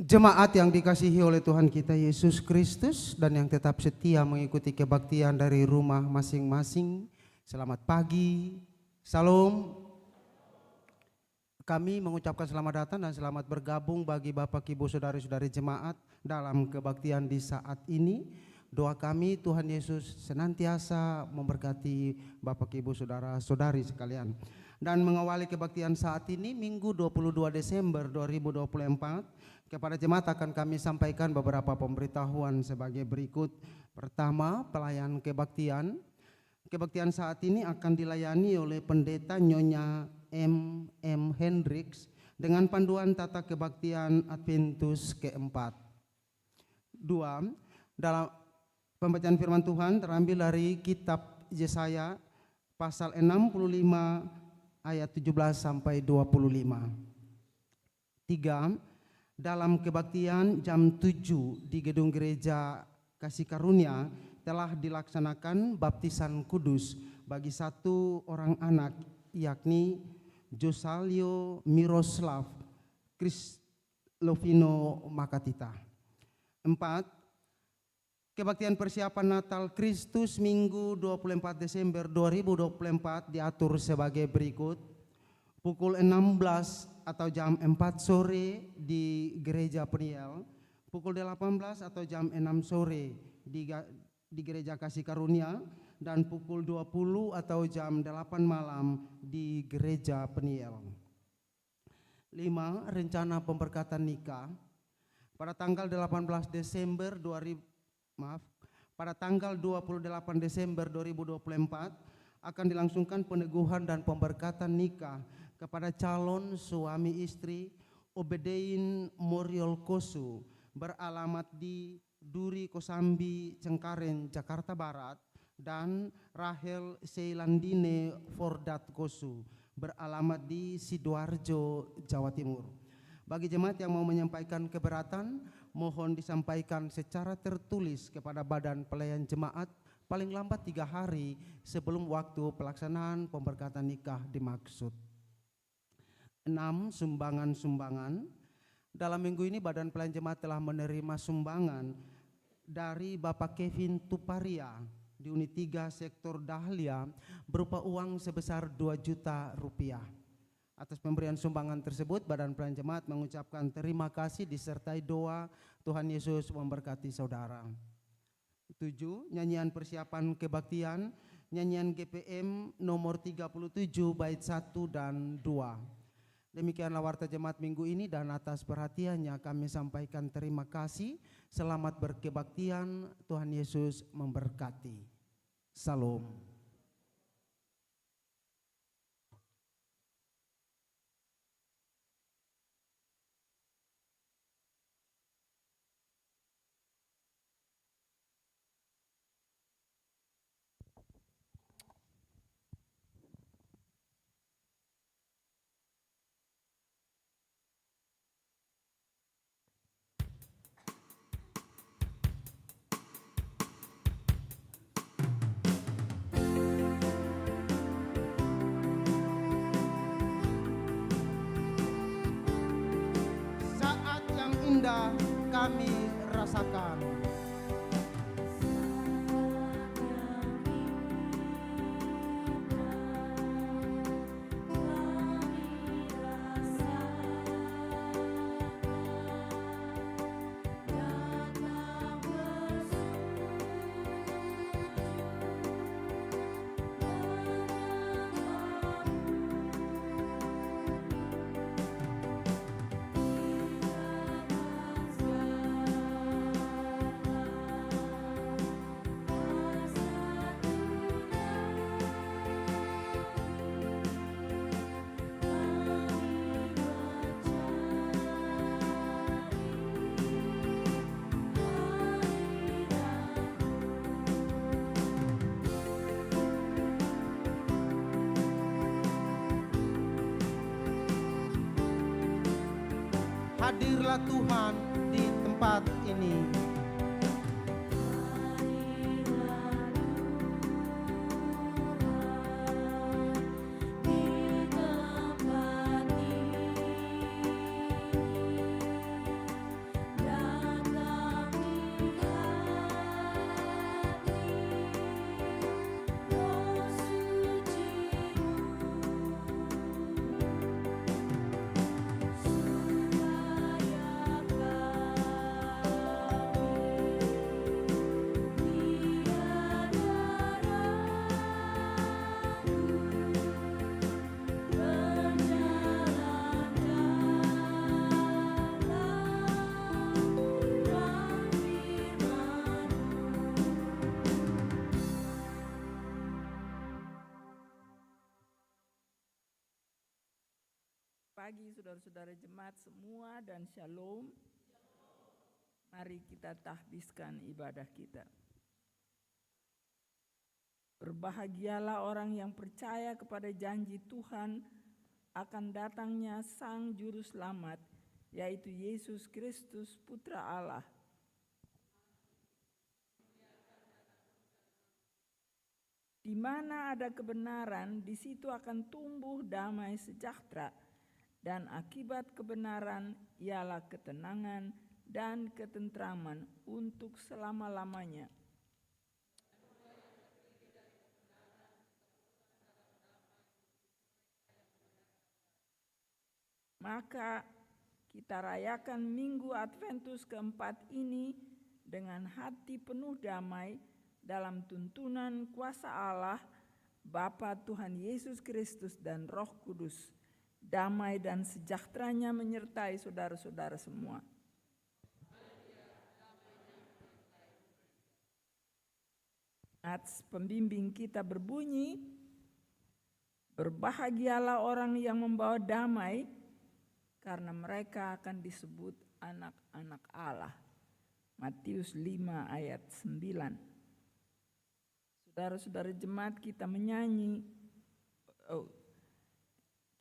Jemaat yang dikasihi oleh Tuhan kita Yesus Kristus dan yang tetap setia mengikuti kebaktian dari rumah masing-masing. Selamat pagi, salam. Kami mengucapkan selamat datang dan selamat bergabung bagi Bapak Ibu Saudari-saudari jemaat dalam kebaktian di saat ini. Doa kami Tuhan Yesus senantiasa memberkati Bapak Ibu Saudara-saudari sekalian. Dan mengawali kebaktian saat ini Minggu 22 Desember 2024, kepada jemaat akan kami sampaikan beberapa pemberitahuan sebagai berikut. Pertama, pelayan kebaktian. Kebaktian saat ini akan dilayani oleh Pendeta Nyonya M. Hendricks dengan panduan tata kebaktian Adventus keempat. Dua, dalam pembacaan firman Tuhan terambil dari kitab Yesaya pasal 65 ayat 17 sampai 25. Tiga, dalam kebaktian jam 7 di gedung gereja Kasih Karunia telah dilaksanakan baptisan kudus bagi satu orang anak, yakni Josalio Miroslav Krislovino Makatita. 4. Kebaktian persiapan Natal Kristus Minggu 24 Desember 2024 diatur sebagai berikut. Pukul 16 atau jam 4 sore di Gereja Peniel, pukul 18 atau jam 6 sore di Gereja Kasih Karunia, dan pukul 20 atau jam 8 malam di Gereja Peniel. 5. Rencana pemberkatan nikah. Pada tanggal 28 Desember pada tanggal 28 Desember 2024 akan dilangsungkan peneguhan dan pemberkatan nikah kepada calon suami istri Obedein Moriol Kosu beralamat di Duri Kosambi, Cengkareng, Jakarta Barat, dan Rahel Seilandine Fordat Kosu beralamat di Sidoarjo, Jawa Timur. Bagi jemaat yang mau menyampaikan keberatan, mohon disampaikan secara tertulis kepada Badan Pelayan Jemaat paling lambat 3 hari sebelum waktu pelaksanaan pemberkatan nikah dimaksud. 6. Sumbangan-sumbangan. Dalam minggu ini Badan Pelayan Jemaat telah menerima sumbangan dari Bapak Kevin Tuparia di Unit 3 Sektor Dahlia berupa uang sebesar 2 juta rupiah. Atas pemberian sumbangan tersebut, Badan Pelayan Jemaat mengucapkan terima kasih disertai doa Tuhan Yesus memberkati saudara. 7. Nyanyian persiapan kebaktian, nyanyian GPM nomor 37 bait 1 dan 2. Demikianlah warta jemaat minggu ini, dan atas perhatiannya kami sampaikan terima kasih. Selamat berkebaktian, Tuhan Yesus memberkati. Salam. Kami rasakan. Hadirlah Tuhan di tempat ini. Pagi saudara-saudara jemaat semua dan shalom. Mari kita tahbiskan ibadah kita. Berbahagialah orang yang percaya kepada janji Tuhan akan datangnya Sang Juru Selamat, yaitu Yesus Kristus Putra Allah. Di mana ada kebenaran, di situ akan tumbuh damai sejahtera. Dan akibat kebenaran ialah ketenangan dan ketentraman untuk selama-lamanya. Maka kita rayakan Minggu Adventus keempat ini dengan hati penuh damai dalam tuntunan kuasa Allah, Bapa Tuhan Yesus Kristus dan Roh Kudus. Damai dan sejahteranya menyertai saudara-saudara semua. Nats pembimbing kita berbunyi, berbahagialah orang yang membawa damai, karena mereka akan disebut anak-anak Allah. Matius 5 ayat 9. Saudara-saudara jemaat, kita menyanyi,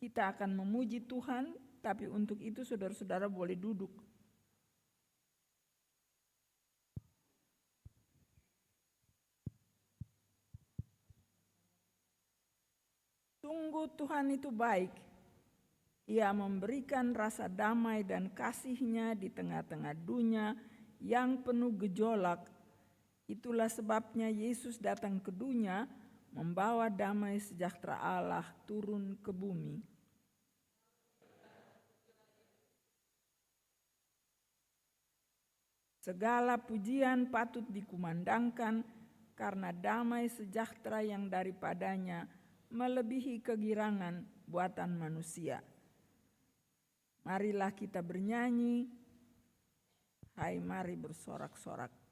kita akan memuji Tuhan, tapi untuk itu saudara-saudara boleh duduk. Sungguh Tuhan itu baik. Ia memberikan rasa damai dan kasih-Nya di tengah-tengah dunia yang penuh gejolak. Itulah sebabnya Yesus datang ke dunia membawa damai sejahtera Allah turun ke bumi. Segala pujian patut dikumandangkan karena damai sejahtera yang daripadanya melebihi kegirangan buatan manusia. Marilah kita bernyanyi, hai mari bersorak-sorak.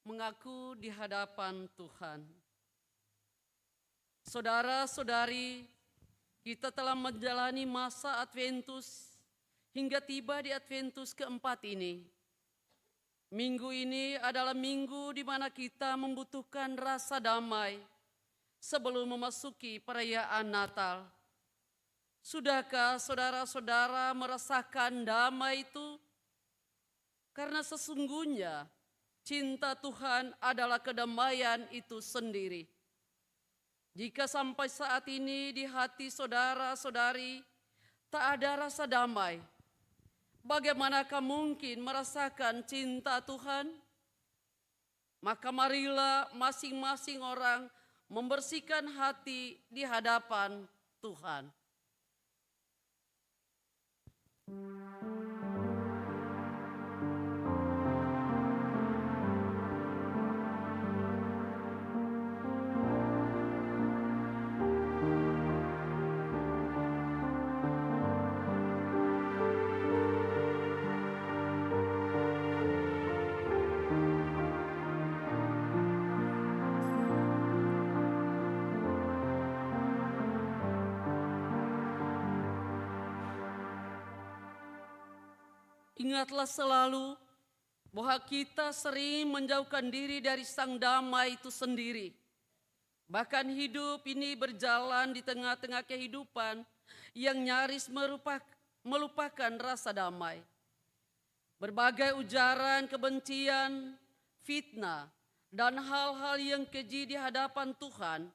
Mengaku di hadapan Tuhan. Saudara-saudari, kita telah menjalani masa Adventus hingga tiba di Adventus keempat ini. Minggu ini adalah minggu di mana kita membutuhkan rasa damai sebelum memasuki perayaan Natal. Sudahkah saudara-saudara merasakan damai itu? Karena sesungguhnya cinta Tuhan adalah kedamaian itu sendiri. Jika sampai saat ini di hati saudara-saudari tak ada rasa damai, bagaimanakah mungkin merasakan cinta Tuhan? Maka marilah masing-masing orang membersihkan hati di hadapan Tuhan. Ingatlah selalu bahwa kita sering menjauhkan diri dari Sang Damai itu sendiri. Bahkan hidup ini berjalan di tengah-tengah kehidupan yang nyaris melupakan rasa damai. Berbagai ujaran kebencian, fitnah, dan hal-hal yang keji di hadapan Tuhan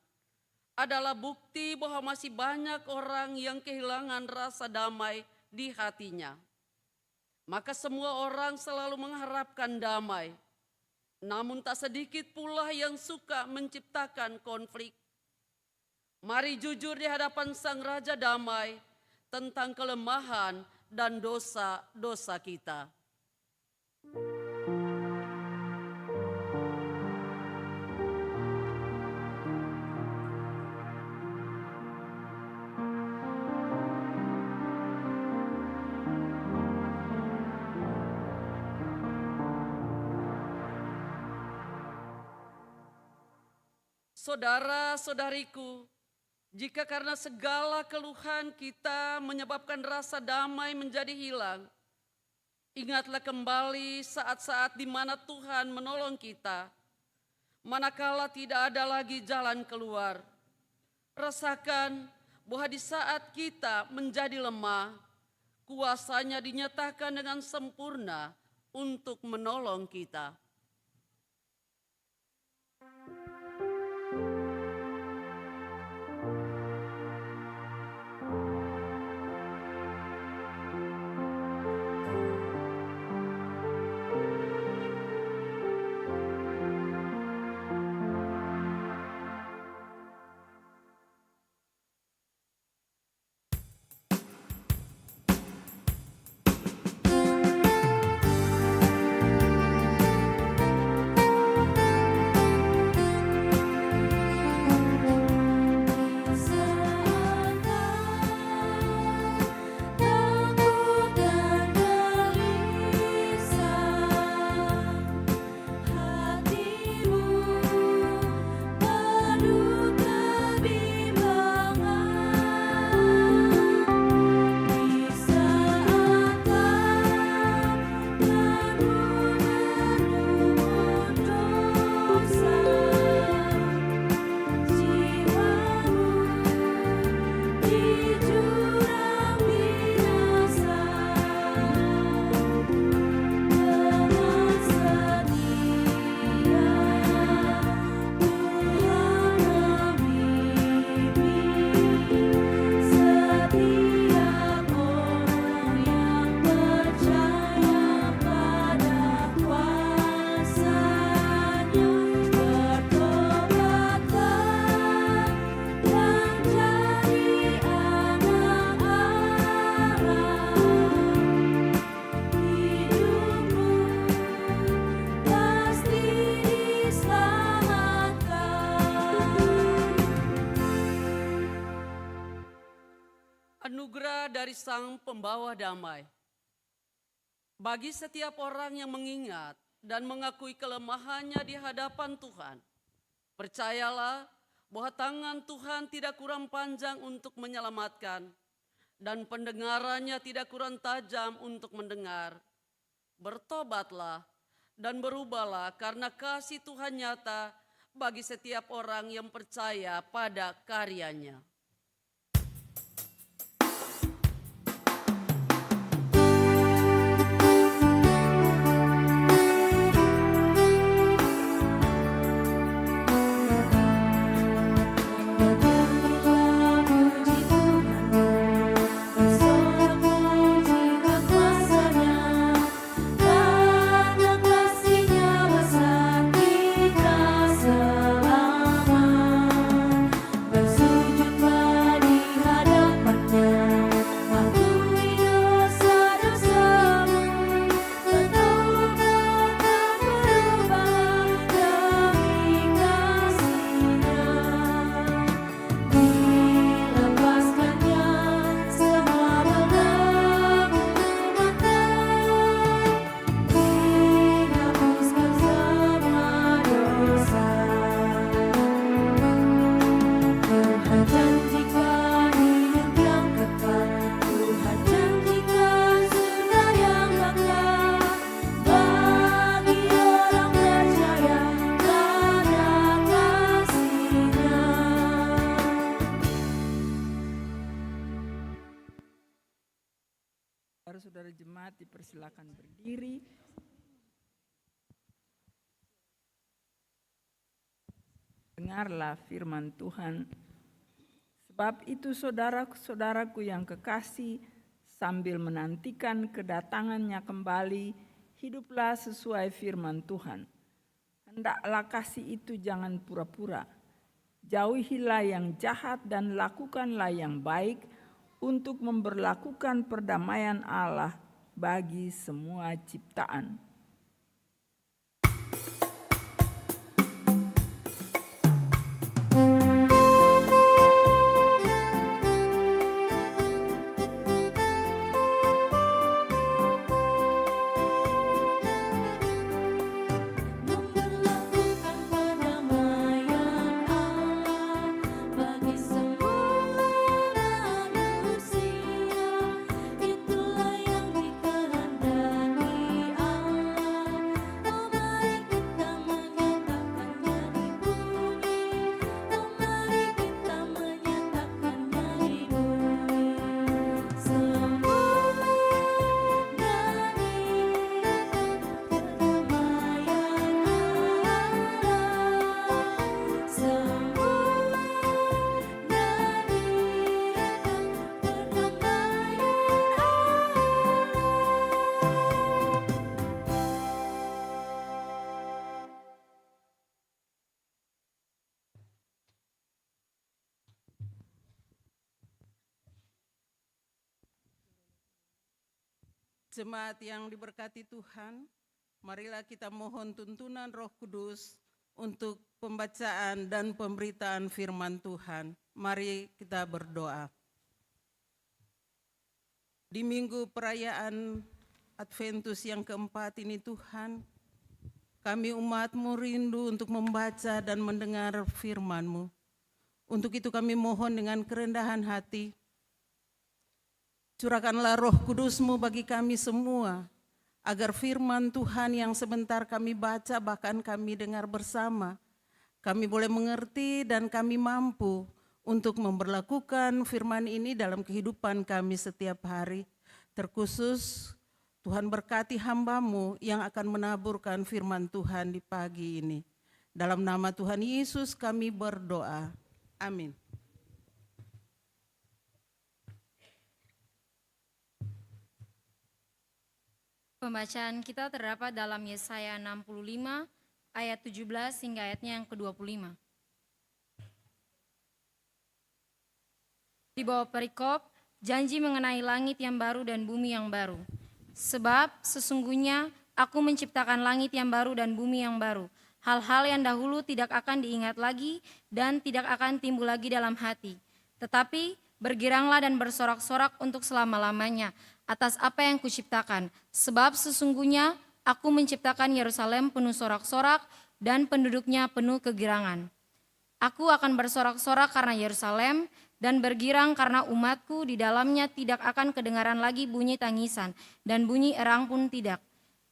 adalah bukti bahwa masih banyak orang yang kehilangan rasa damai di hatinya. Maka semua orang selalu mengharapkan damai. Namun tak sedikit pula yang suka menciptakan konflik. Mari jujur di hadapan Sang Raja Damai tentang kelemahan dan dosa-dosa kita. Saudara-saudariku, jika karena segala keluhan kita menyebabkan rasa damai menjadi hilang, ingatlah kembali saat-saat di mana Tuhan menolong kita, manakala tidak ada lagi jalan keluar. Rasakan bahwa di saat kita menjadi lemah, kuasa-Nya dinyatakan dengan sempurna untuk menolong kita. Anugerah dari Sang Pembawa Damai. Bagi setiap orang yang mengingat dan mengakui kelemahannya di hadapan Tuhan, percayalah bahwa tangan Tuhan tidak kurang panjang untuk menyelamatkan dan pendengarannya tidak kurang tajam untuk mendengar. Bertobatlah dan berubahlah karena kasih Tuhan nyata bagi setiap orang yang percaya pada karya-Nya. Bersujudlah saudara-saudara jemaat dipersilakan berdiri. Dengarlah firman Tuhan. Sebab itu saudara-saudaraku yang kekasih, sambil menantikan kedatangannya kembali, hiduplah sesuai firman Tuhan. Hendaklah kasih itu jangan pura-pura. Jauhilah yang jahat dan lakukanlah yang baik untuk memberlakukan perdamaian Allah bagi semua ciptaan. Jemaat yang diberkati Tuhan, marilah kita mohon tuntunan Roh Kudus untuk pembacaan dan pemberitaan firman Tuhan. Mari kita berdoa. Di minggu perayaan Adventus yang keempat ini Tuhan, kami umat-Mu rindu untuk membaca dan mendengar firman-Mu. Untuk itu kami mohon dengan kerendahan hati, curahkanlah Roh Kudus-Mu bagi kami semua, agar firman Tuhan yang sebentar kami baca bahkan kami dengar bersama, kami boleh mengerti dan kami mampu untuk memberlakukan firman ini dalam kehidupan kami setiap hari. Terkhusus Tuhan berkati hamba-Mu yang akan menaburkan firman Tuhan di pagi ini. Dalam nama Tuhan Yesus kami berdoa. Amin. Pembacaan kita terdapat dalam Yesaya 65 ayat 17 hingga ayatnya yang ke-25. Di bawah perikop, janji mengenai langit yang baru dan bumi yang baru. Sebab sesungguhnya aku menciptakan langit yang baru dan bumi yang baru. Hal-hal yang dahulu tidak akan diingat lagi dan tidak akan timbul lagi dalam hati. Tetapi bergiranglah dan bersorak-sorak untuk selama-lamanya atas apa yang kuciptakan. Sebab sesungguhnya aku menciptakan Yerusalem penuh sorak-sorak dan penduduknya penuh kegirangan. Aku akan bersorak-sorak karena Yerusalem dan bergirang karena umatku. Di dalamnya tidak akan kedengaran lagi bunyi tangisan dan bunyi erang pun tidak.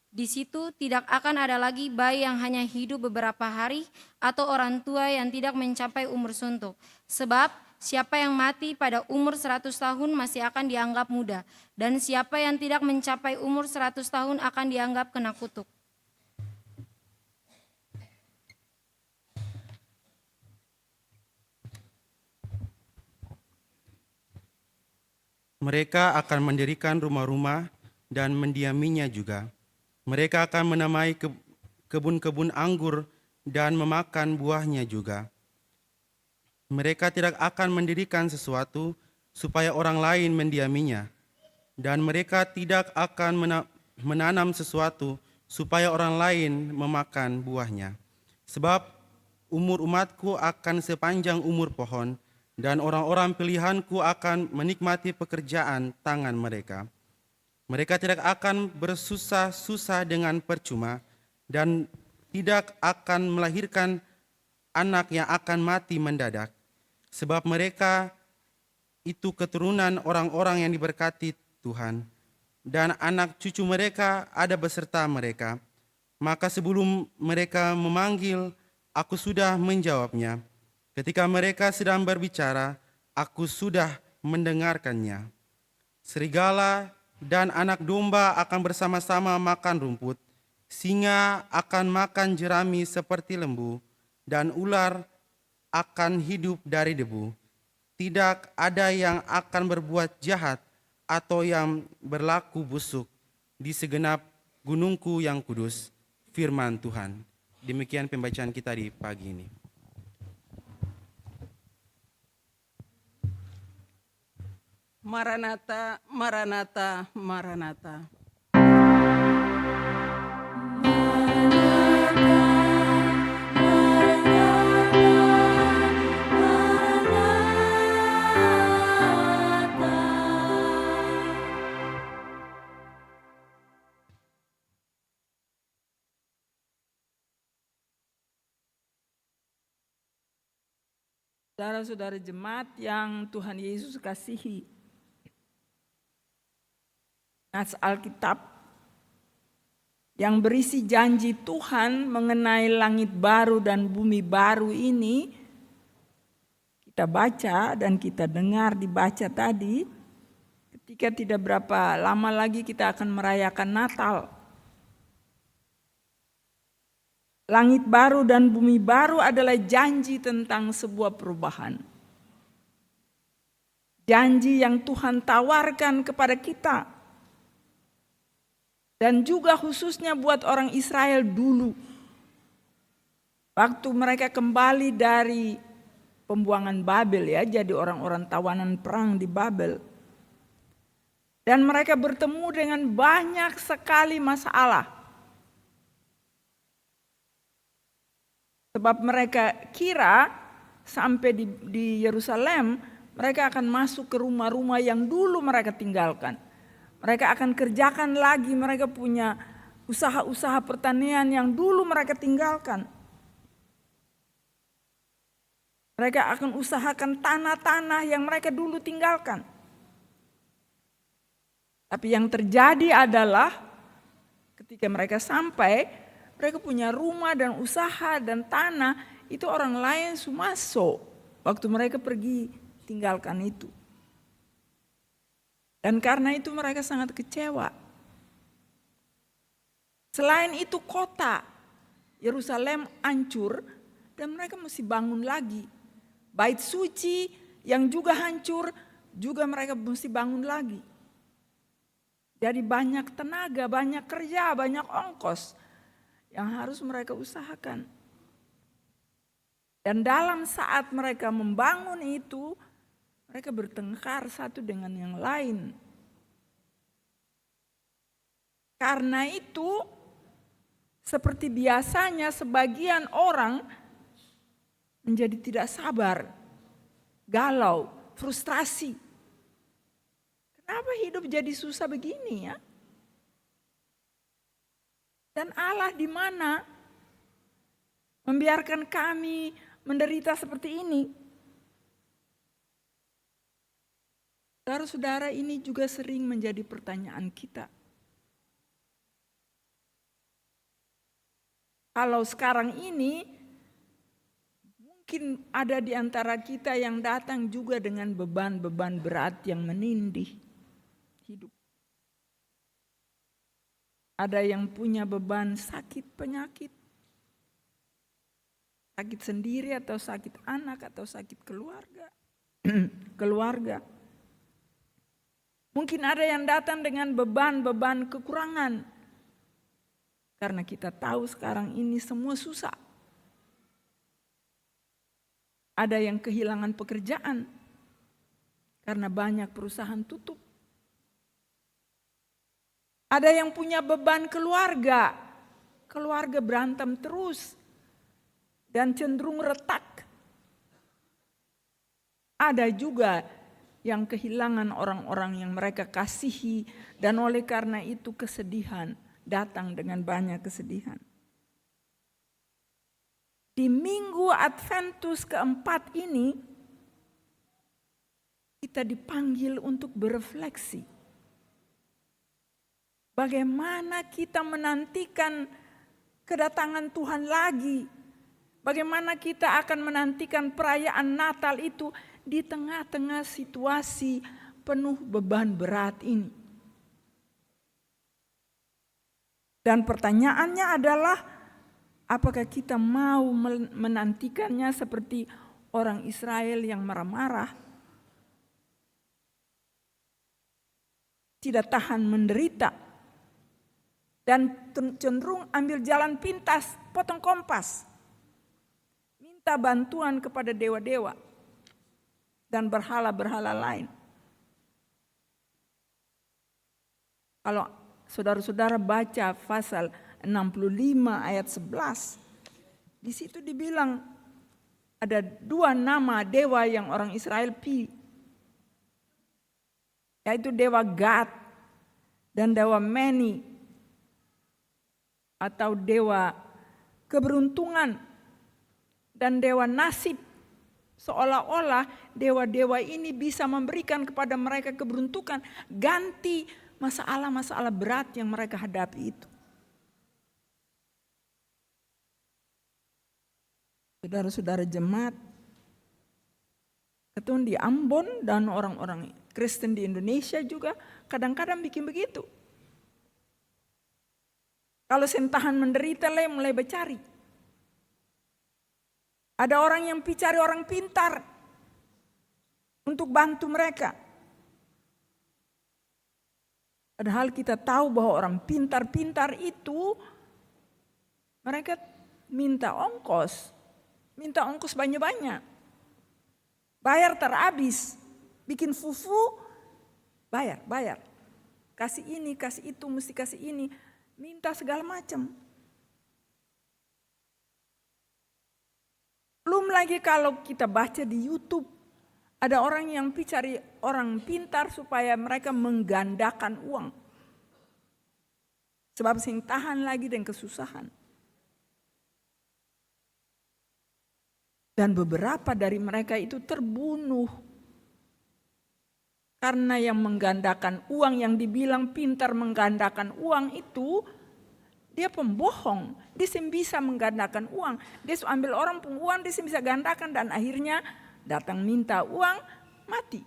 Di situ tidak akan ada lagi bayi yang hanya hidup beberapa hari atau orang tua yang tidak mencapai umur suntuk. Sebab siapa yang mati pada umur 100 tahun masih akan dianggap muda, dan siapa yang tidak mencapai umur 100 tahun akan dianggap kena kutuk. Mereka akan mendirikan rumah-rumah dan mendiaminya juga. Mereka akan menamai kebun-kebun anggur dan memakan buahnya juga. Mereka tidak akan mendirikan sesuatu supaya orang lain mendiaminya, dan mereka tidak akan menanam sesuatu supaya orang lain memakan buahnya. Sebab umur umatku akan sepanjang umur pohon, dan orang-orang pilihanku akan menikmati pekerjaan tangan mereka. Mereka tidak akan bersusah-susah dengan percuma, dan tidak akan melahirkan anak yang akan mati mendadak. Sebab mereka itu keturunan orang-orang yang diberkati Tuhan, dan anak cucu mereka ada beserta mereka. Maka sebelum mereka memanggil, aku sudah menjawabnya. Ketika mereka sedang berbicara, aku sudah mendengarkannya. Serigala dan anak domba akan bersama-sama makan rumput, singa akan makan jerami seperti lembu, dan ular akan hidup dari debu. Tidak ada yang akan berbuat jahat atau yang berlaku busuk di segenap gunungku yang kudus, firman Tuhan. Demikian pembacaan kita di pagi ini. Maranatha, Maranatha, Maranatha. Saudara-saudara jemaat yang Tuhan Yesus kasihi, nats Alkitab yang berisi janji Tuhan mengenai langit baru dan bumi baru ini, kita baca dan kita dengar dibaca tadi, ketika tidak berapa lama lagi kita akan merayakan Natal. Langit baru dan bumi baru adalah janji tentang sebuah perubahan. Janji yang Tuhan tawarkan kepada kita. Dan juga khususnya buat orang Israel dulu. Waktu mereka kembali dari pembuangan Babel ya, jadi orang-orang tawanan perang di Babel. Dan mereka bertemu dengan banyak sekali masalah. Sebab mereka kira sampai di Yerusalem, mereka akan masuk ke rumah-rumah yang dulu mereka tinggalkan. Mereka akan kerjakan lagi, mereka punya usaha-usaha pertanian yang dulu mereka tinggalkan. Mereka akan usahakan tanah-tanah yang mereka dulu tinggalkan. Tapi yang terjadi adalah ketika mereka sampai, mereka punya rumah dan usaha dan tanah, itu orang lain masuk waktu mereka pergi tinggalkan itu. Dan karena itu mereka sangat kecewa. Selain itu kota Yerusalem hancur dan mereka mesti bangun lagi. Bait suci yang juga hancur, juga mereka mesti bangun lagi. Jadi banyak tenaga, banyak kerja, banyak ongkos yang harus mereka usahakan. Dan dalam saat mereka membangun itu, mereka bertengkar satu dengan yang lain. Karena itu, seperti biasanya sebagian orang menjadi tidak sabar, galau, frustrasi. Kenapa hidup jadi susah begini ya? Dan Allah di mana membiarkan kami menderita seperti ini? Saudara-saudara, ini juga sering menjadi pertanyaan kita. Kalau sekarang ini mungkin ada di antara kita yang datang juga dengan beban-beban berat yang menindih hidup. Ada yang punya beban sakit penyakit. Sakit sendiri atau sakit anak atau sakit keluarga. Keluarga. Mungkin ada yang datang dengan beban-beban kekurangan. Karena kita tahu sekarang ini semua susah. Ada yang kehilangan pekerjaan. Karena banyak perusahaan tutup. Ada yang punya beban keluarga. Keluarga berantem terus. Dan cenderung retak. Ada juga yang kehilangan orang-orang yang mereka kasihi. Dan oleh karena itu kesedihan. Datang dengan banyak kesedihan. Di minggu Adventus keempat ini. Kita dipanggil untuk berefleksi. Bagaimana kita menantikan kedatangan Tuhan lagi. Bagaimana kita akan menantikan perayaan Natal itu di tengah-tengah situasi penuh beban berat ini. Dan pertanyaannya adalah, apakah kita mau menantikannya seperti orang Israel yang marah-marah, tidak tahan menderita, dan cenderung ambil jalan pintas, potong kompas, minta bantuan kepada dewa-dewa dan berhala-berhala lain. Kalau saudara-saudara baca pasal 65 ayat 11, di situ dibilang ada 2 nama dewa yang orang Israel pilih, yaitu dewa Gad dan dewa Meni, atau dewa keberuntungan dan dewa nasib. Seolah-olah dewa-dewa ini bisa memberikan kepada mereka keberuntungan, ganti masalah-masalah berat yang mereka hadapi itu. Saudara-saudara jemaat, ketun di Ambon dan orang-orang Kristen di Indonesia juga kadang-kadang bikin begitu. Kalau sentahan menderita, mulai bercari. Ada orang yang cari orang pintar untuk bantu mereka. Padahal kita tahu bahwa orang pintar-pintar itu mereka minta ongkos banyak-banyak. Bayar terhabis, bikin fufu, bayar. Kasih ini, kasih itu, mesti kasih ini, minta segala macam. Belum lagi kalau kita baca di YouTube, ada orang yang cari orang pintar supaya mereka menggandakan uang. Sebab sing tahan lagi dengan kesusahan. Dan beberapa dari mereka itu terbunuh. Karena yang menggandakan uang, yang dibilang pintar menggandakan uang itu, dia pembohong. Dia bisa menggandakan uang. Dia ambil orang pun uang, dia bisa gandakan, dan akhirnya datang minta uang, mati.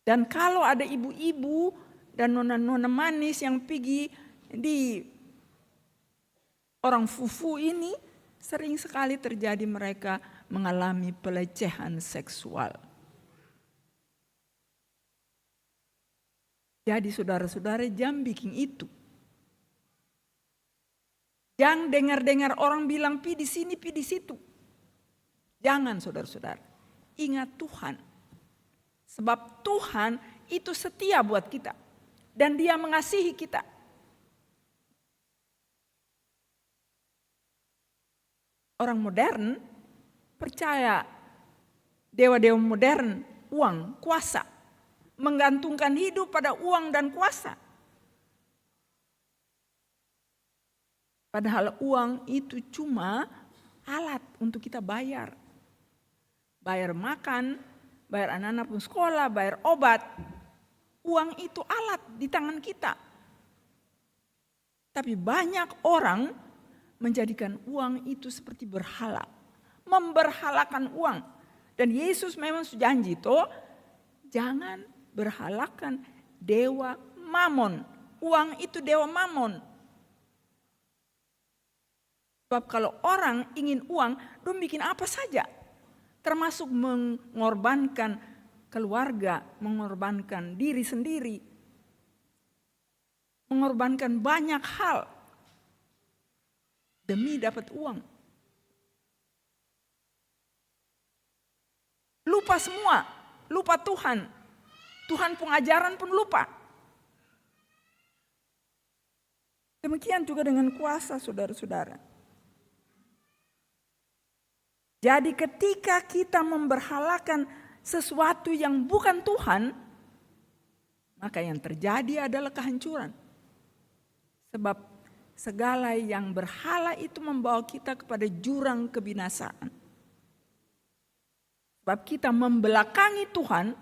Dan kalau ada ibu-ibu dan nona-nona manis yang pergi di orang fufu ini, sering sekali terjadi mereka mengalami pelecehan seksual. Jadi saudara-saudara, jangan bikin itu. Jangan dengar-dengar orang bilang pi di sini, pi di situ. Jangan saudara-saudara. Ingat Tuhan. Sebab Tuhan itu setia buat kita. Dan Dia mengasihi kita. Orang modern percaya dewa-dewa modern, uang, kuasa. Menggantungkan hidup pada uang dan kuasa. Padahal uang itu cuma alat untuk kita bayar. Bayar makan, bayar anak-anak pun sekolah, bayar obat. Uang itu alat di tangan kita. Tapi banyak orang menjadikan uang itu seperti berhala. Memberhalakan uang. Dan Yesus memang janji toh, jangan berhalakan dewa Mamon. Uang itu dewa Mamon. Sebab kalau orang ingin uang, dia bikin apa saja. Termasuk mengorbankan keluarga, mengorbankan diri sendiri. Mengorbankan banyak hal. Demi dapat uang. Lupa semua. Lupa Tuhan. Tuhan pengajaran pun lupa. Demikian juga dengan kuasa saudara-saudara. Jadi ketika kita memberhalakan sesuatu yang bukan Tuhan, maka yang terjadi adalah kehancuran. Sebab segala yang berhala itu membawa kita kepada jurang kebinasaan. Sebab kita membelakangi Tuhan,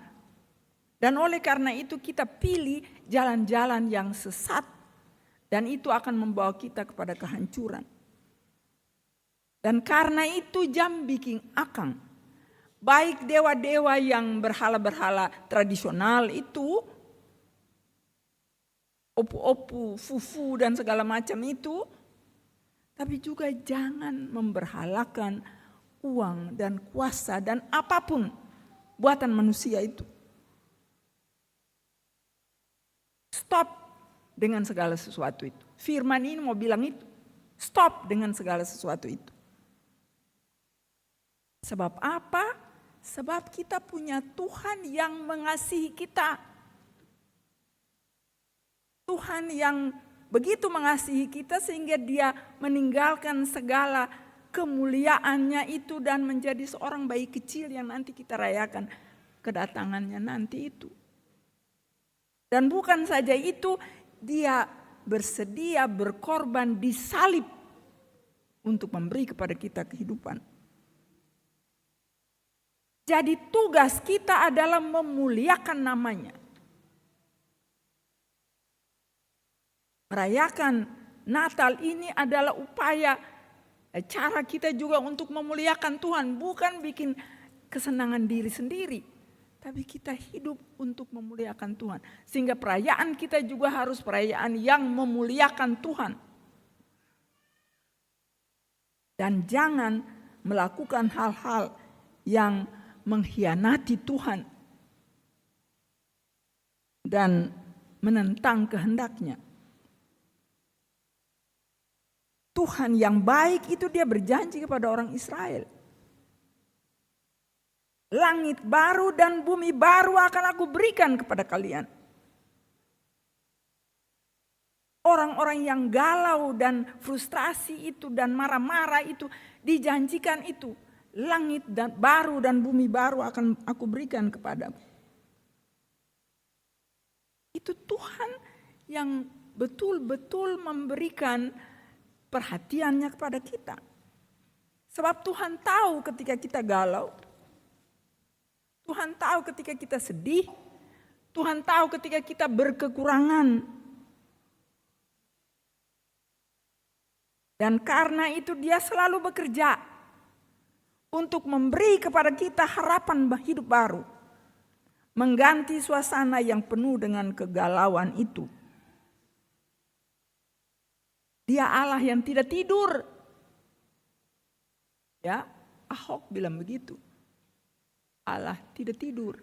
dan oleh karena itu kita pilih jalan-jalan yang sesat, dan itu akan membawa kita kepada kehancuran. Dan karena itu jam bikin akang. Baik dewa-dewa yang berhala-berhala tradisional itu, opu-opu, fufu dan segala macam itu. Tapi juga jangan memberhalakan uang dan kuasa dan apapun buatan manusia itu. Stop dengan segala sesuatu itu. Firman ini mau bilang itu. Stop dengan segala sesuatu itu. Sebab apa? Sebab kita punya Tuhan yang mengasihi kita. Tuhan yang begitu mengasihi kita sehingga Dia meninggalkan segala kemuliaannya itu dan menjadi seorang bayi kecil yang nanti kita rayakan kedatangannya nanti itu. Dan bukan saja itu, Dia bersedia berkorban di salib untuk memberi kepada kita kehidupan. Jadi tugas kita adalah memuliakan namanya. Merayakan Natal ini adalah upaya, cara kita juga untuk memuliakan Tuhan. Bukan bikin kesenangan diri sendiri, tapi kita hidup untuk memuliakan Tuhan. Sehingga perayaan kita juga harus perayaan yang memuliakan Tuhan. Dan jangan melakukan hal-hal yang mengkhianati Tuhan dan menentang kehendaknya. Tuhan yang baik itu Dia berjanji kepada orang Israel. Langit baru dan bumi baru akan aku berikan kepada kalian. Orang-orang yang galau dan frustrasi itu dan marah-marah itu dijanjikan itu. Langit dan baru dan bumi baru akan aku berikan kepadamu. Itu Tuhan yang betul-betul memberikan perhatiannya kepada kita. Sebab Tuhan tahu ketika kita galau. Tuhan tahu ketika kita sedih. Tuhan tahu ketika kita berkekurangan. Dan karena itu Dia selalu bekerja untuk memberi kepada kita harapan hidup baru. Mengganti suasana yang penuh dengan kegalauan itu. Dia Allah yang tidak tidur. Ya, Ahok bilang begitu. Allah tidak tidur.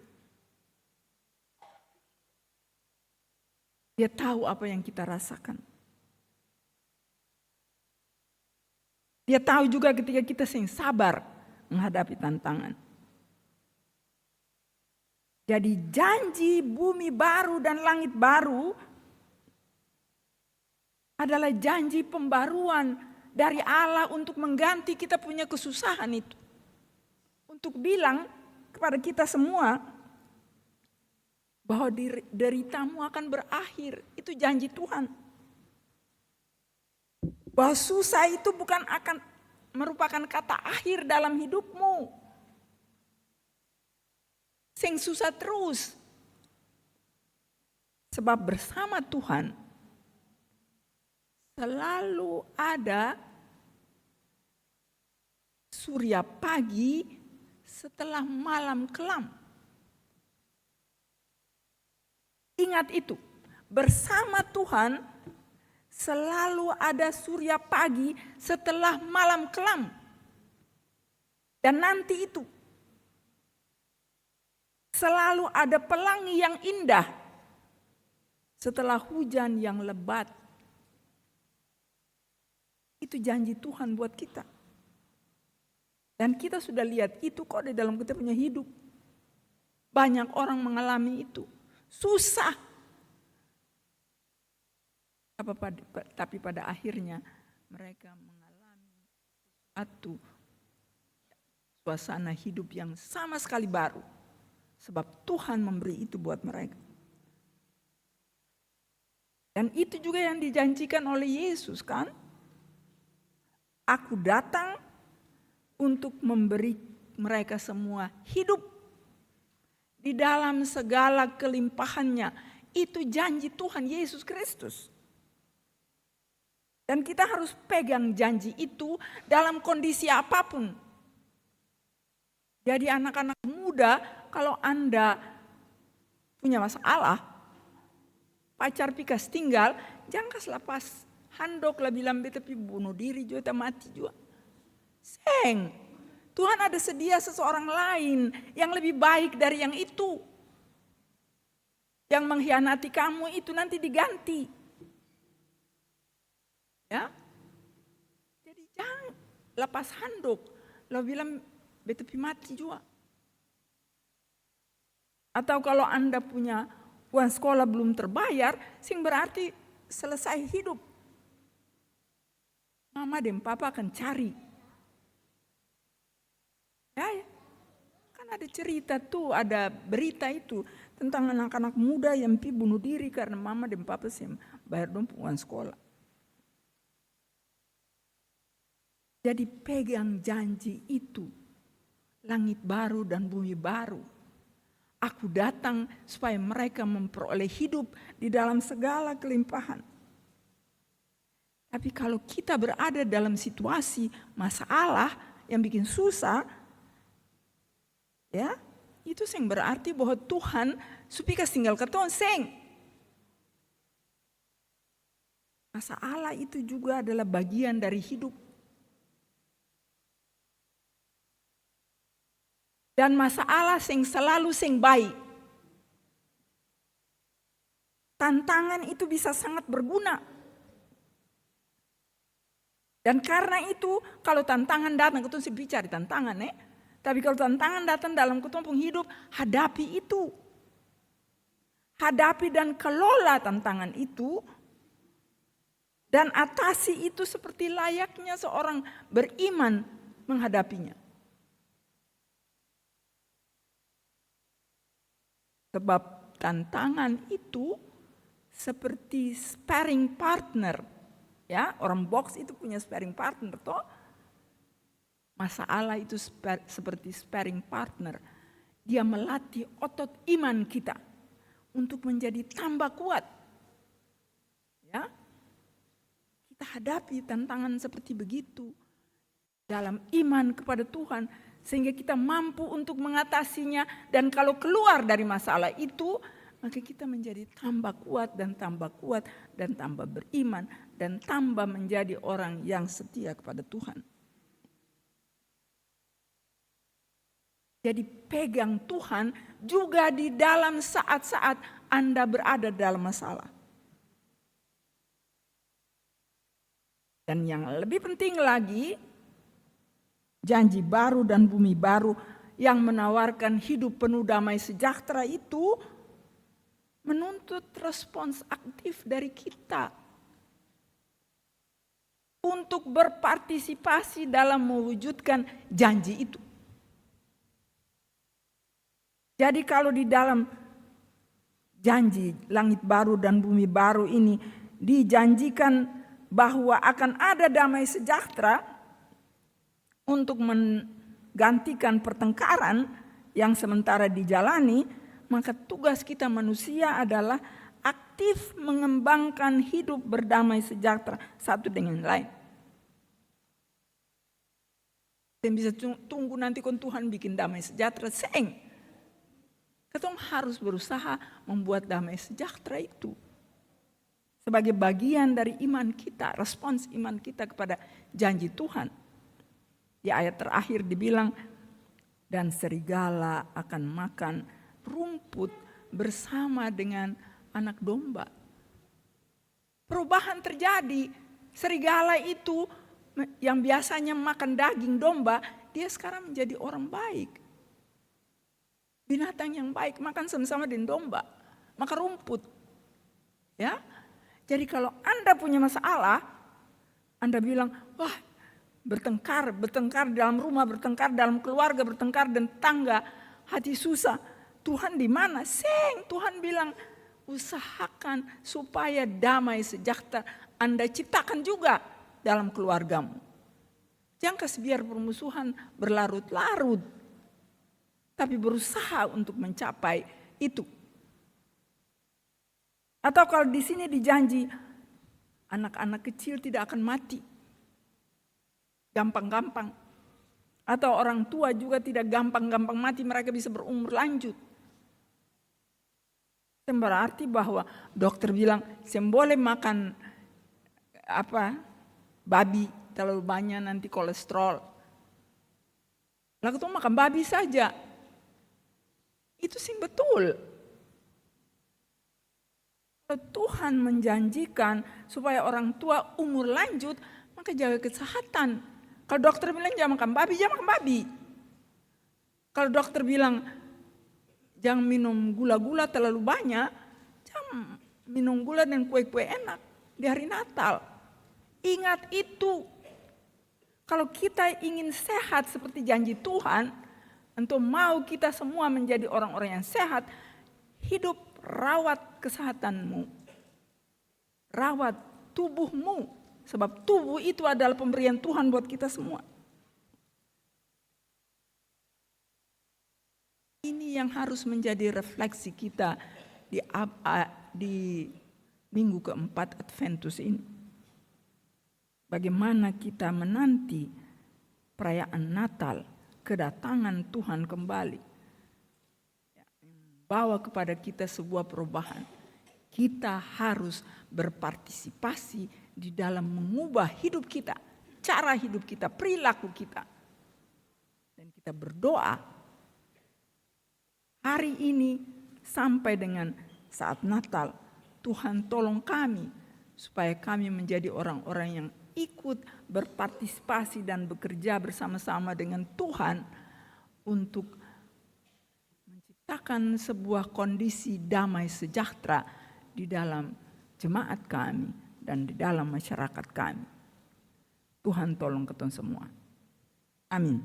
Dia tahu apa yang kita rasakan. Dia tahu juga ketika kita sabar menghadapi tantangan. Jadi janji bumi baru dan langit baru adalah janji pembaruan dari Allah untuk mengganti kita punya kesusahan itu. Untuk bilang kepada kita semua bahwa deritamu akan berakhir. Itu janji Tuhan. Bahwa susah itu bukan akan merupakan kata akhir dalam hidupmu. Sing susah terus. Sebab bersama Tuhan selalu ada surya pagi setelah malam kelam. Ingat itu, bersama Tuhan selalu ada surya pagi setelah malam kelam. Dan nanti itu selalu ada pelangi yang indah setelah hujan yang lebat. Itu janji Tuhan buat kita. Dan kita sudah lihat itu kok di dalam kita punya hidup. Banyak orang mengalami itu. Susah. Tapi pada akhirnya mereka mengalami suatu suasana hidup yang sama sekali baru. Sebab Tuhan memberi itu buat mereka. Dan itu juga yang dijanjikan oleh Yesus kan. Aku datang untuk memberi mereka semua hidup di dalam segala kelimpahannya. Itu janji Tuhan Yesus Kristus. Dan kita harus pegang janji itu dalam kondisi apapun. Jadi anak-anak muda, kalau Anda punya masalah, pacar pikas tinggal, jangan kas lepas handok lah bilang beta pi bunuh diri juga mati juga. Seng. Tuhan ada sedia seseorang lain yang lebih baik dari yang itu. Yang mengkhianati kamu itu nanti diganti. Ya. Jadi jangan lepas handuk. Lo bilang beta pi mati juga. Atau kalau Anda punya uang sekolah belum terbayar, sing berarti selesai hidup. Mama dan papa akan cari. Ya, kan ada cerita tuh, ada berita itu tentang anak-anak muda yang pi bunuh diri karena mama dan papa sih bayar dong uang sekolah. Jadi pegang janji itu, langit baru dan bumi baru. Aku datang supaya mereka memperoleh hidup di dalam segala kelimpahan. Tapi kalau kita berada dalam situasi masalah yang bikin susah, ya, itu seng berarti bahwa Tuhan supaya tinggal ketong seng. Masalah itu juga adalah bagian dari hidup. Dan masalah sing selalu sing baik. Tantangan itu bisa sangat berguna. Dan karena itu kalau tantangan datang, ketong sih bicara tantangan Tapi kalau tantangan datang dalam ketong hidup, hadapi itu. Hadapi dan kelola tantangan itu. Dan atasi itu seperti layaknya seorang beriman menghadapinya. Sebab tantangan itu seperti sparring partner. Ya, orang box itu punya sparring partner toh. Masalah itu seperti sparring partner. Dia melatih otot iman kita untuk menjadi tambah kuat. Ya. Kita hadapi tantangan seperti begitu dalam iman kepada Tuhan sehingga kita mampu untuk mengatasinya, dan kalau keluar dari masalah itu maka kita menjadi tambah kuat dan tambah beriman dan tambah menjadi orang yang setia kepada Tuhan. Jadi pegang Tuhan juga di dalam saat-saat Anda berada dalam masalah. Dan yang lebih penting lagi, janji baru dan bumi baru yang menawarkan hidup penuh damai sejahtera itu menuntut respons aktif dari kita untuk berpartisipasi dalam mewujudkan janji itu. Jadi kalau di dalam janji langit baru dan bumi baru ini dijanjikan bahwa akan ada damai sejahtera untuk menggantikan pertengkaran yang sementara dijalani, maka tugas kita manusia adalah aktif mengembangkan hidup berdamai sejahtera satu dengan lain. Dan bisa tunggu nanti kon Tuhan bikin damai sejahtera, seng. Ketong harus berusaha membuat damai sejahtera itu sebagai bagian dari iman kita, respons iman kita kepada janji Tuhan. Di ayat terakhir dibilang, dan serigala akan makan rumput bersama dengan anak domba. Perubahan terjadi. Serigala itu yang biasanya makan daging domba, dia sekarang menjadi orang baik. Binatang yang baik makan sama-sama dengan domba, makan rumput. Ya. Jadi kalau Anda punya masalah, Anda bilang, wah, bertengkar dalam rumah, bertengkar dalam keluarga, bertengkar dan tangga, hati susah. Tuhan di mana? Seng, Tuhan bilang, usahakan supaya damai sejahtera Anda ciptakan juga dalam keluargamu. Jangan kasih biar permusuhan berlarut-larut, tapi berusaha untuk mencapai itu. Atau kalau di sini dijanji, anak-anak kecil tidak akan mati gampang-gampang. Atau orang tua juga tidak gampang-gampang mati, mereka bisa berumur lanjut. Berarti bahwa dokter bilang saya boleh makan babi terlalu banyak nanti kolesterol. Lalu tuh makan babi saja. Itu sih betul. Tuhan menjanjikan supaya orang tua umur lanjut, maka jaga kesehatan. Kalau dokter bilang jangan makan babi, jangan makan babi. Kalau dokter bilang jangan minum gula-gula terlalu banyak, jangan minum gula dan kue-kue enak di hari Natal. Ingat itu. Kalau kita ingin sehat seperti janji Tuhan, untuk mau kita semua menjadi orang-orang yang sehat, hidup rawat kesehatanmu. Rawat tubuhmu. Sebab tubuh itu adalah pemberian Tuhan buat kita semua. Ini yang harus menjadi refleksi kita di minggu keempat Adventus ini. Bagaimana kita menanti perayaan Natal, kedatangan Tuhan kembali. Bawa kepada kita sebuah perubahan. Kita harus berpartisipasi di dalam mengubah hidup kita, cara hidup kita, perilaku kita. Dan kita berdoa hari ini sampai dengan saat Natal, Tuhan tolong kami supaya kami menjadi orang-orang yang ikut berpartisipasi dan bekerja bersama-sama dengan Tuhan untuk menciptakan sebuah kondisi damai sejahtera di dalam jemaat kami dan di dalam masyarakat kami. Tuhan tolong kita semua. Amin.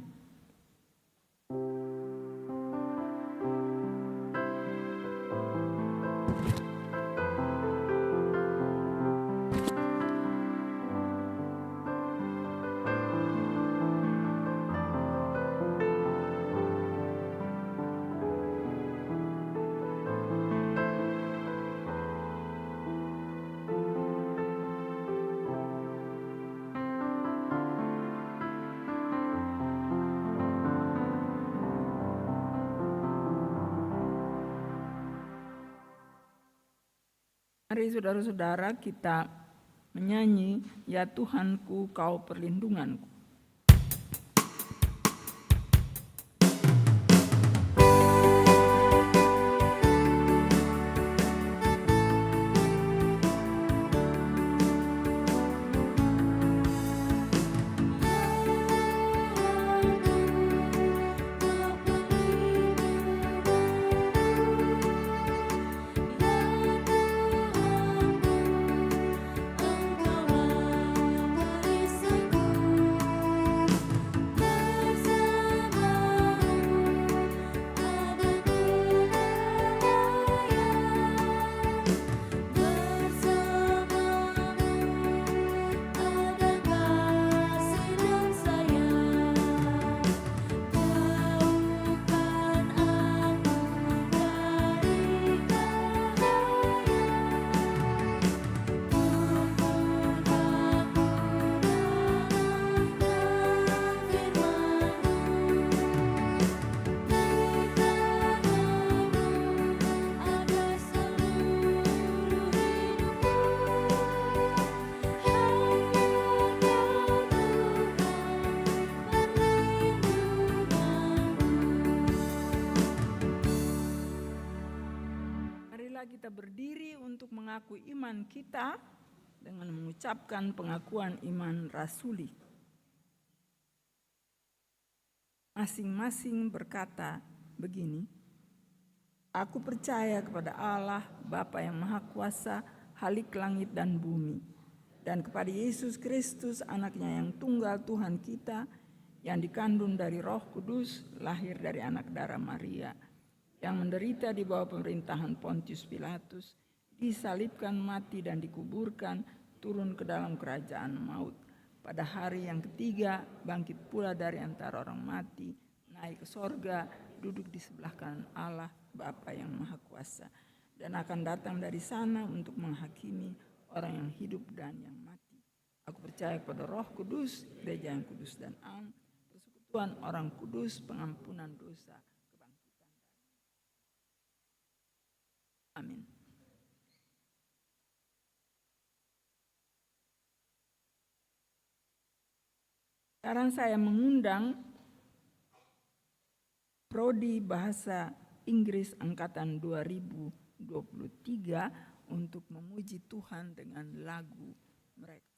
Mari saudara-saudara kita menyanyi, ya Tuhanku kau perlindunganku. Kita berdiri untuk mengakui iman kita dengan mengucapkan pengakuan iman rasuli. Masing-masing berkata begini, aku percaya kepada Allah, Bapa yang Maha Kuasa, Khalik langit dan bumi, dan kepada Yesus Kristus, anaknya yang tunggal Tuhan kita, yang dikandung dari Roh Kudus, lahir dari anak darah Maria, yang menderita di bawah pemerintahan Pontius Pilatus, disalibkan, mati dan dikuburkan, turun ke dalam kerajaan maut. Pada hari yang ketiga bangkit pula dari antara orang mati, naik ke sorga, duduk di sebelah kanan Allah Bapa yang Maha Kuasa, dan akan datang dari sana untuk menghakimi orang yang hidup dan yang mati. Aku percaya kepada Roh Kudus, gereja yang kudus dan am, persekutuan orang kudus, pengampunan dosa, kebangkitan. Amin. Sekarang saya mengundang Prodi Bahasa Inggris Angkatan 2023 untuk memuji Tuhan dengan lagu mereka.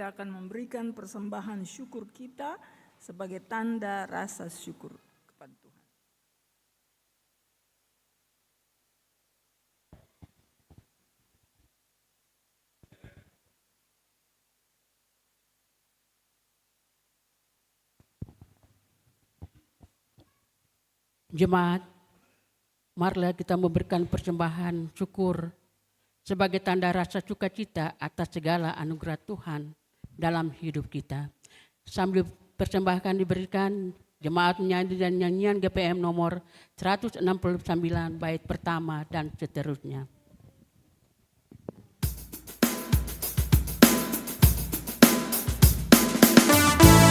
Kita akan memberikan persembahan syukur kita sebagai tanda rasa syukur kepada Tuhan. Jemaat, marilah kita memberikan persembahan syukur sebagai tanda rasa sukacita atas segala anugerah Tuhan dalam hidup kita. Sambil persembahan diberikan, jemaat menyanyi dan nyanyian GPM nomor 169 bait pertama dan seterusnya. Karena Engkau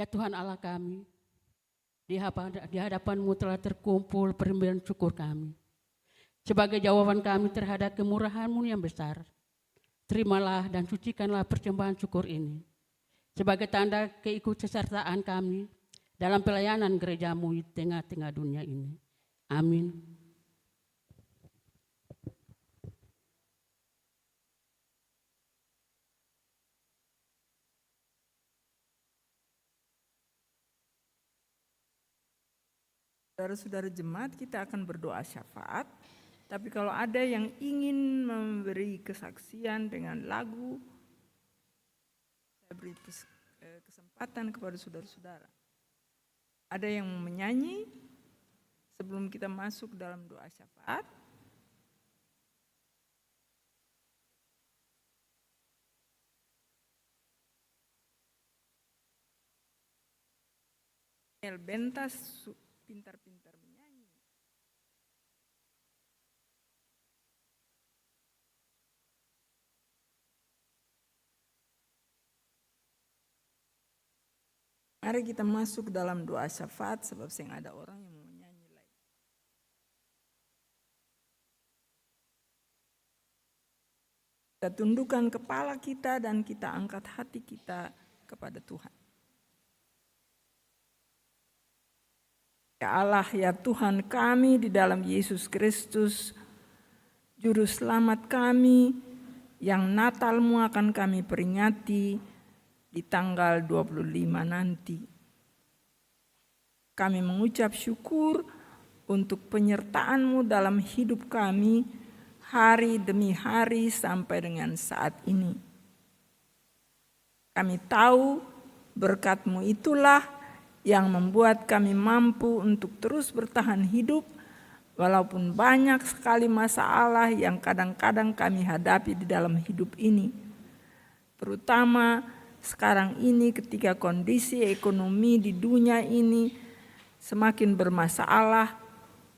Tuhan Allah kami, di hadapan-Mu telah terkumpul persembahan syukur kami. Sebagai jawaban kami terhadap kemurahan-Mu yang besar, terimalah dan sucikanlah persembahan syukur ini sebagai tanda keikutsertaan kami dalam pelayanan gereja-Mu di tengah-tengah dunia ini. Amin. Saudara-saudara jemaat, kita akan berdoa syafaat. Tapi kalau ada yang ingin memberi kesaksian dengan lagu, saya beri kesempatan kepada saudara-saudara. Ada yang mau menyanyi sebelum kita masuk dalam doa syafaat? Bentas pintar-pintar menyanyi. Mari kita masuk dalam doa syafaat sebab yang ada orang yang mau menyanyi lagi. Kita tundukkan kepala kita dan kita angkat hati kita kepada Tuhan. Ya Allah, ya Tuhan kami di dalam Yesus Kristus, Juru Selamat kami, yang Natal-Mu akan kami peringati di tanggal 25 nanti. Kami mengucap syukur untuk penyertaan-Mu dalam hidup kami hari demi hari sampai dengan saat ini. Kami tahu berkat-Mu itulah yang membuat kami mampu untuk terus bertahan hidup walaupun banyak sekali masalah yang kadang-kadang kami hadapi di dalam hidup ini. Terutama sekarang ini ketika kondisi ekonomi di dunia ini semakin bermasalah,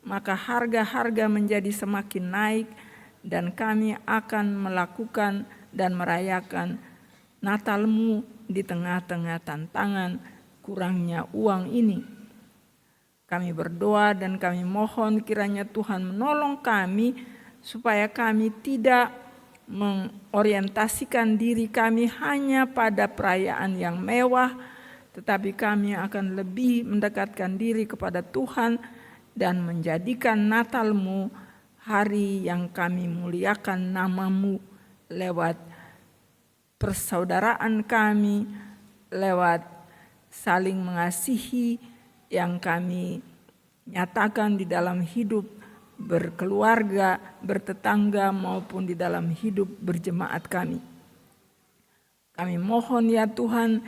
maka harga-harga menjadi semakin naik dan kami akan melakukan dan merayakan Natal-Mu di tengah-tengah tantangan kurangnya uang ini. Kami berdoa dan kami mohon kiranya Tuhan menolong kami supaya kami tidak mengorientasikan diri kami hanya pada perayaan yang mewah, tetapi kami akan lebih mendekatkan diri kepada Tuhan dan menjadikan Natal-Mu hari yang kami muliakan nama-Mu lewat persaudaraan kami, lewat saling mengasihi yang kami nyatakan di dalam hidup berkeluarga, bertetangga maupun di dalam hidup berjemaat kami. Kami mohon ya Tuhan,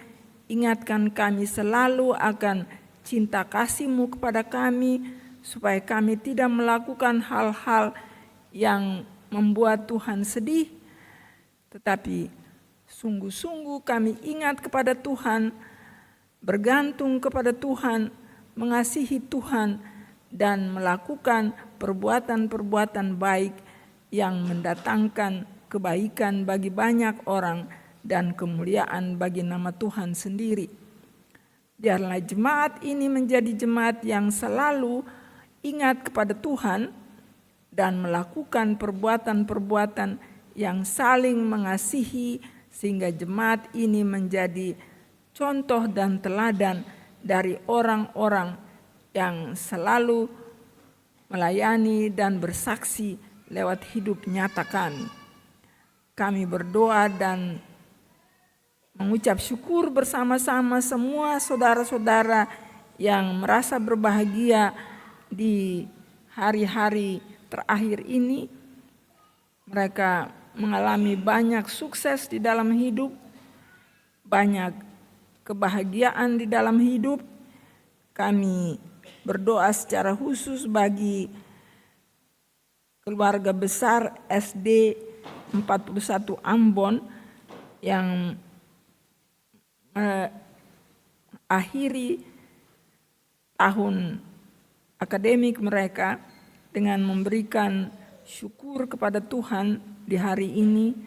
ingatkan kami selalu akan cinta kasih-Mu kepada kami supaya kami tidak melakukan hal-hal yang membuat Tuhan sedih, tetapi sungguh-sungguh kami ingat kepada Tuhan, bergantung kepada Tuhan, mengasihi Tuhan, dan melakukan perbuatan-perbuatan baik yang mendatangkan kebaikan bagi banyak orang dan kemuliaan bagi nama Tuhan sendiri. Biarlah jemaat ini menjadi jemaat yang selalu ingat kepada Tuhan dan melakukan perbuatan-perbuatan yang saling mengasihi sehingga jemaat ini menjadi contoh dan teladan dari orang-orang yang selalu melayani dan bersaksi lewat hidup nyata kami. Kami berdoa dan mengucap syukur bersama-sama semua saudara-saudara yang merasa berbahagia di hari-hari terakhir ini. Mereka mengalami banyak sukses di dalam hidup, banyak kebahagiaan di dalam hidup. Kami berdoa secara khusus bagi keluarga besar SD 41 Ambon yang akhiri tahun akademik mereka dengan memberikan syukur kepada Tuhan di hari ini.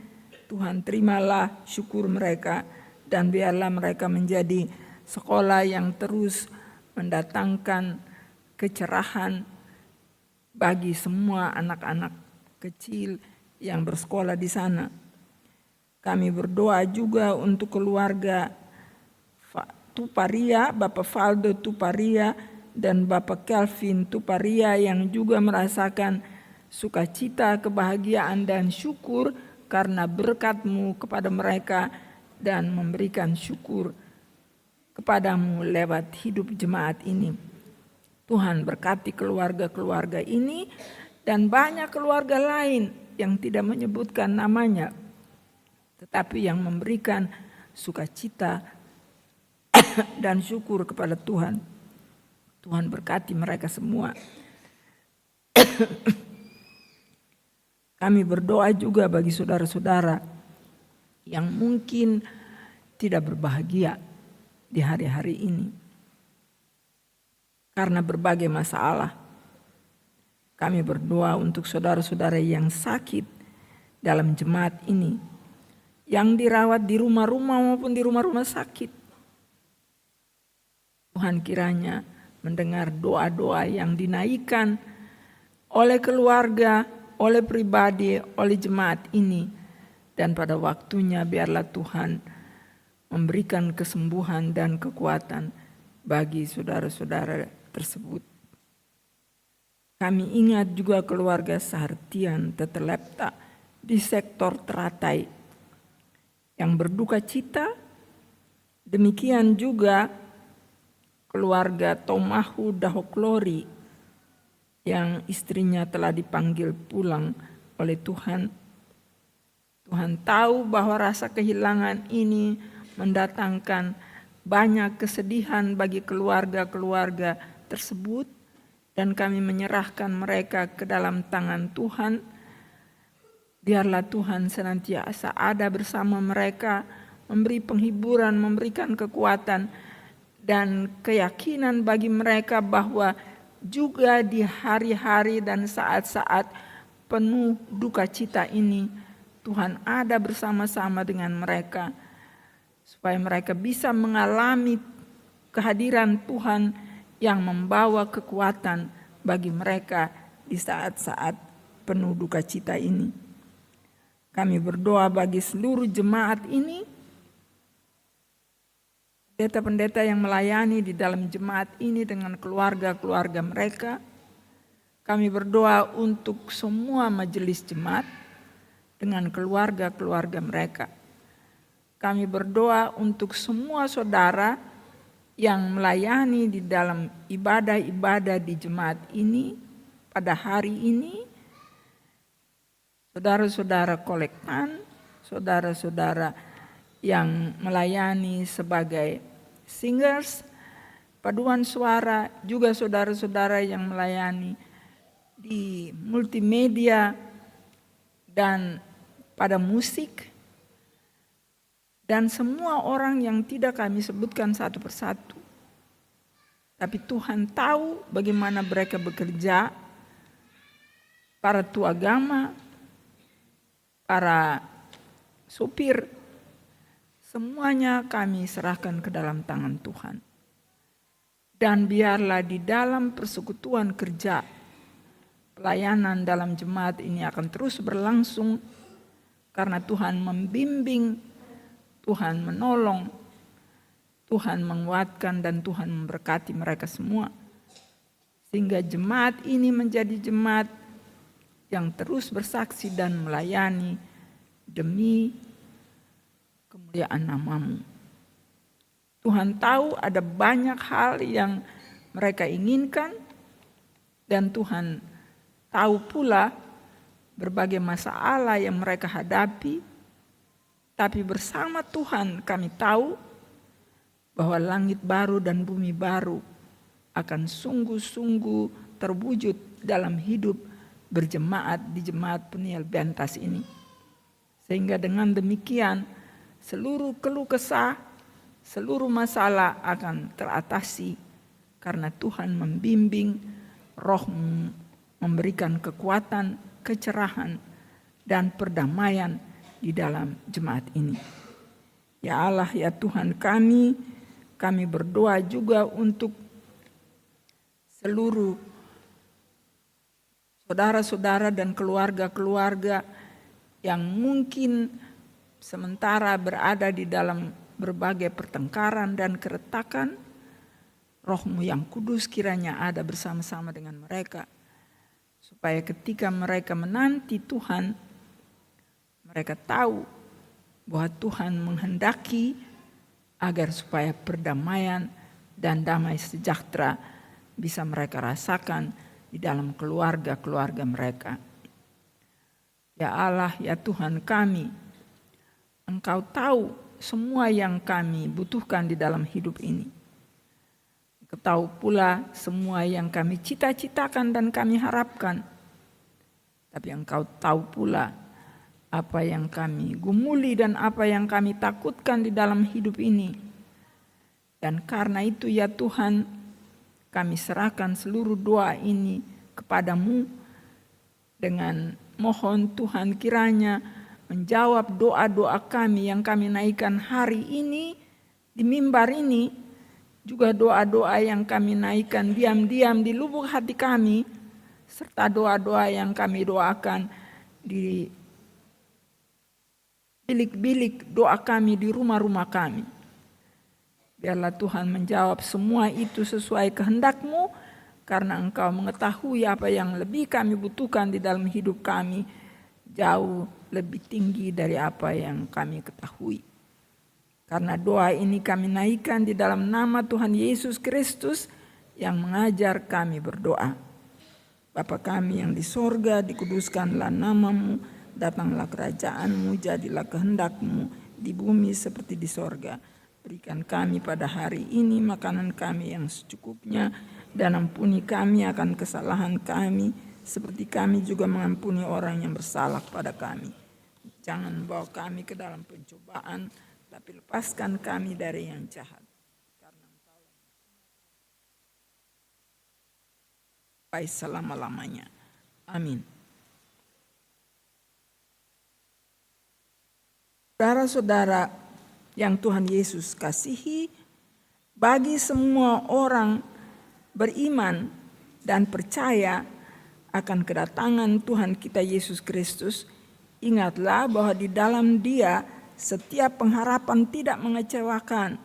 Tuhan terimalah syukur mereka dan biarlah mereka menjadi sekolah yang terus mendatangkan kecerahan bagi semua anak-anak kecil yang bersekolah di sana. Kami berdoa juga untuk keluarga Tuparia, Bapak Valdo Tuparia dan Bapak Kelvin Tuparia yang juga merasakan sukacita, kebahagiaan dan syukur karena berkat-Mu kepada mereka dan memberikan syukur kepadamu lewat hidup jemaat ini. Tuhan berkati keluarga-keluarga ini dan banyak keluarga lain yang tidak menyebutkan namanya, tetapi yang memberikan sukacita dan syukur kepada Tuhan. Tuhan berkati mereka semua. Kami berdoa juga bagi saudara-saudara yang mungkin tidak berbahagia di hari-hari ini karena berbagai masalah. Kami berdoa untuk saudara-saudara yang sakit dalam jemaat ini, yang dirawat di rumah-rumah maupun di rumah-rumah sakit. Tuhan kiranya mendengar doa-doa yang dinaikkan oleh keluarga, oleh pribadi, oleh jemaat ini. Dan pada waktunya biarlah Tuhan memberikan kesembuhan dan kekuatan bagi saudara-saudara tersebut. Kami ingat juga keluarga Sahartian Tetelepta di sektor Teratai yang berduka cita. Demikian juga keluarga Tomahu Dahoklori yang istrinya telah dipanggil pulang oleh Tuhan. Tuhan tahu bahwa rasa kehilangan ini mendatangkan banyak kesedihan bagi keluarga-keluarga tersebut, dan kami menyerahkan mereka ke dalam tangan Tuhan. Biarlah Tuhan senantiasa ada bersama mereka, memberi penghiburan, memberikan kekuatan dan keyakinan bagi mereka bahwa juga di hari-hari dan saat-saat penuh duka cita ini, Tuhan ada bersama-sama dengan mereka, supaya mereka bisa mengalami kehadiran Tuhan yang membawa kekuatan bagi mereka di saat-saat penuh duka cita ini. Kami berdoa bagi seluruh jemaat ini, pendeta-pendeta yang melayani di dalam jemaat ini dengan keluarga-keluarga mereka. Kami berdoa untuk semua majelis jemaat dengan keluarga-keluarga mereka. Kami berdoa untuk semua saudara yang melayani di dalam ibadah-ibadah di jemaat ini pada hari ini. Saudara-saudara kolektan, saudara-saudara yang melayani sebagai singers, paduan suara, juga saudara-saudara yang melayani di multimedia dan pada musik, dan semua orang yang tidak kami sebutkan satu persatu. Tapi Tuhan tahu bagaimana mereka bekerja, para tuagama, para supir, semuanya kami serahkan ke dalam tangan Tuhan. Dan biarlah di dalam persekutuan kerja, pelayanan dalam jemaat ini akan terus berlangsung karena Tuhan membimbing, Tuhan menolong, Tuhan menguatkan dan Tuhan memberkati mereka semua. Sehingga jemaat ini menjadi jemaat yang terus bersaksi dan melayani demi kemuliaan nama-Mu. Tuhan tahu ada banyak hal yang mereka inginkan dan Tuhan tahu pula berbagai masalah yang mereka hadapi. Tapi bersama Tuhan kami tahu bahwa langit baru dan bumi baru akan sungguh-sungguh terwujud dalam hidup berjemaat di jemaat Peniel Bentas ini. Sehingga dengan demikian seluruh keluh kesah, seluruh masalah akan teratasi karena Tuhan membimbing, Roh-Mu memberikan kekuatan, kecerahan, dan perdamaian di dalam jemaat ini. Ya Allah, ya Tuhan kami kami berdoa juga untuk seluruh saudara-saudara dan keluarga-keluarga yang mungkin sementara berada di dalam berbagai pertengkaran dan keretakan. Roh-Mu yang kudus kiranya ada bersama-sama dengan mereka, supaya ketika mereka menanti Tuhan, mereka tahu bahwa Tuhan menghendaki agar supaya perdamaian dan damai sejahtera bisa mereka rasakan di dalam keluarga-keluarga mereka. Ya Allah, ya Tuhan kami, Engkau tahu semua yang kami butuhkan di dalam hidup ini. Engkau tahu pula semua yang kami cita-citakan dan kami harapkan. Tapi Engkau tahu pula apa yang kami gumuli dan apa yang kami takutkan di dalam hidup ini. Dan karena itu ya Tuhan, kami serahkan seluruh doa ini kepadamu dengan mohon Tuhan kiranya menjawab doa-doa kami yang kami naikkan hari ini di mimbar ini, juga doa-doa yang kami naikkan diam-diam di lubuk hati kami, serta doa-doa yang kami doakan di bilik-bilik doa kami di rumah-rumah kami. Biarlah Tuhan menjawab semua itu sesuai kehendak-Mu, karena Engkau mengetahui apa yang lebih kami butuhkan di dalam hidup kami, jauh lebih tinggi dari apa yang kami ketahui. Karena doa ini kami naikkan di dalam nama Tuhan Yesus Kristus yang mengajar kami berdoa. Bapa kami yang di sorga, dikuduskanlah nama-Mu, datanglah kerajaan-Mu, jadilah kehendak-Mu di bumi seperti di sorga. Berikan kami pada hari ini makanan kami yang secukupnya, dan ampuni kami akan kesalahan kami, seperti kami juga mengampuni orang yang bersalah kepada kami. Jangan bawa kami ke dalam pencobaan, tapi lepaskan kami dari yang jahat. Karena Engkau baik selama-lamanya. Amin. Saudara-saudara yang Tuhan Yesus kasihi, bagi semua orang beriman dan percaya akan kedatangan Tuhan kita Yesus Kristus, ingatlah bahwa di dalam Dia setiap pengharapan tidak mengecewakan.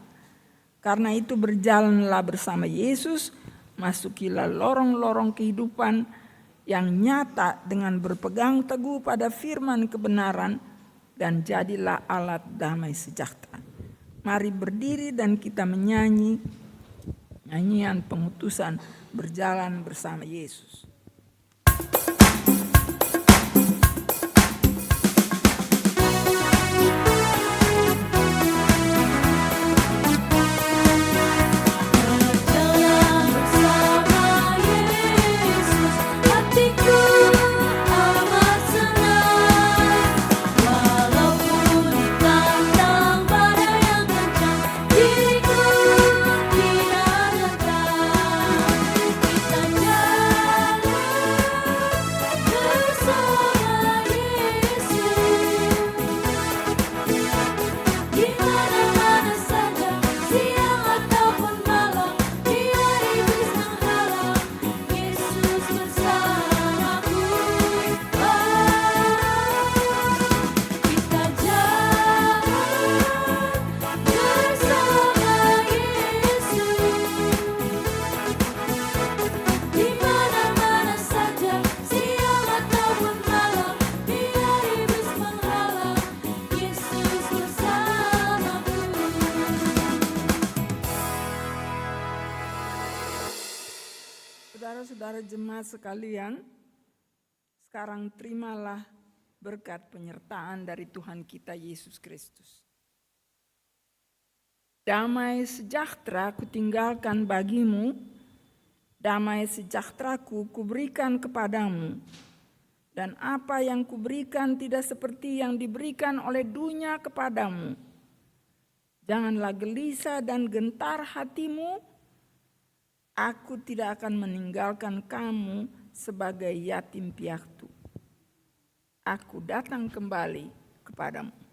Karena itu berjalanlah bersama Yesus, masukilah lorong-lorong kehidupan yang nyata dengan berpegang teguh pada firman kebenaran, dan jadilah alat damai sejahtera. Mari berdiri dan kita menyanyi nyanyian pengutusan berjalan bersama Yesus. Saudara-saudara jemaat sekalian, sekarang terimalah berkat penyertaan dari Tuhan kita Yesus Kristus. Damai sejahtera kutinggalkan bagimu, damai sejahteraku kuberikan kepadamu, dan apa yang kuberikan tidak seperti yang diberikan oleh dunia kepadamu. Janganlah gelisah dan gentar hatimu. Aku tidak akan meninggalkan kamu sebagai yatim piatu. Aku datang kembali kepadamu.